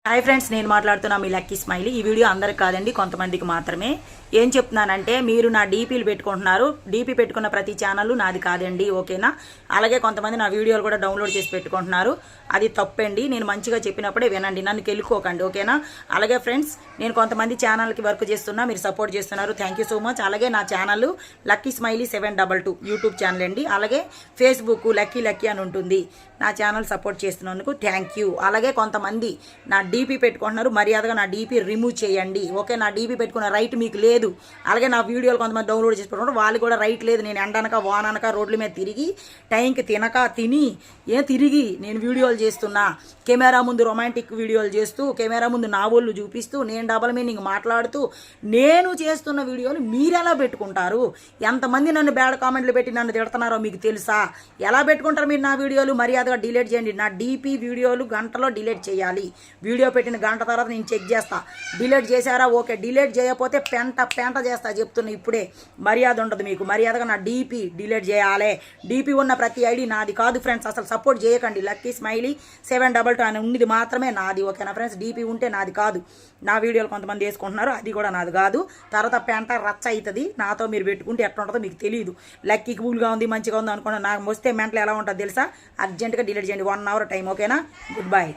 Hi friends, నేను మాట్లాడుతున్నా మీ lucky smiley. ఈ వీడియో అందరికి కాదండి, కొంతమందికి మాత్రమే. ఏం చెప్తున్నానంటే, మీరు నా డీపీలు పెట్టుకుంటున్నారు. డీపీ పెట్టుకున్న ప్రతి ఛానల్ నాది కాదండి, ఓకేనా? అలాగే కొంతమంది నా వీడియోలు కూడా డౌన్లోడ్ చేసి పెట్టుకుంటున్నారు. అది తప్పండి. నేను మంచిగా చెప్పినప్పుడే వినండి, నన్ను కెలుకోకండి, ఓకేనా? అలాగే ఫ్రెండ్స్, నేను కొంతమంది ఛానల్కి వర్క్ చేస్తున్నా, మీరు సపోర్ట్ చేస్తున్నారు, థ్యాంక్ యూ సో మచ్. అలాగే నా channel lucky smiley 722 YouTube channel అండి. అలాగే ఫేస్బుక్ లక్కీ అని ఉంటుంది. నా ఛానల్ సపోర్ట్ చేస్తున్నందుకు థ్యాంక్ యూ. అలాగే కొంతమంది నా డీపీ పెట్టుకుంటున్నారు, మర్యాదగా నా డీపీ రిమూవ్ చేయండి, ఓకే? నా డీపీ పెట్టుకున్న రైట్ మీకు లేదు. అలాగే నా వీడియోలు కొంతమంది డౌన్లోడ్ చేసి పెట్టుకుంటారు, వాళ్ళు కూడా రైట్ లేదు. నేను ఎండనక వాననక రోడ్ల మీద తిరిగి టైంకి తిని తిరిగి నేను వీడియోలు చేస్తున్నా. కెమెరా ముందు రొమాంటిక్ వీడియోలు చేస్తూ, కెమెరా ముందు నా ఒళ్ళు చూపిస్తూ, నేను డబల్ మీనింగ్ మాట్లాడుతూ నేను చేస్తున్న వీడియోలు మీరెలా పెట్టుకుంటారు? ఎంతమంది నన్ను బ్యాడ్ కామెంట్లు పెట్టి నన్ను తిడుతున్నారో మీకు తెలుసా? ఎలా పెట్టుకుంటారు మీరు నా వీడియోలు? మర్యాదగా డిలీట్ చేయండి. నా డీపీ వీడియోలు గంటలో డిలీట్ చేయాలి. వీడియో పెట్టిన గంట తర్వాత నేను చెక్ చేస్తా. డిలీట్ చేశారా? ఓకే. డిలీట్ చేయకపోతే పెంట చేస్తా చెప్తున్నా ఇప్పుడే. మర్యాద ఉండదు మీకు. మర్యాదగా నా డీపీ డిలీట్ చేయాలి. డీపీ ఉన్న ప్రతి ఐడి నాది కాదు ఫ్రెండ్స్. అసలు సపోర్ట్ చేయకండి. లక్కీ స్మైలీ 722 అని ఉన్నది మాత్రమే నాది, ఓకేనా ఫ్రెండ్స్? డీపీ ఉంటే నాది కాదు. నా వీడియోలు కొంతమంది వేసుకుంటున్నారు, అది కూడా నాది కాదు. తర్వాత పెంట రచ్చ అవుతుంది. నాతో మీరు పెట్టుకుంటే ఎట్లా ఉంటుందో మీకు తెలియదు. లక్కీ కూల్గా ఉంది, మంచిగా ఉంది అనుకున్నా, నాకు వస్తే మెంటలు ఎలా ఉంటుందో తెలుసా? అర్జెంటుగా డిలీట్ చేయండి. 1 అవర్ టైం, ఓకేనా? Good bye.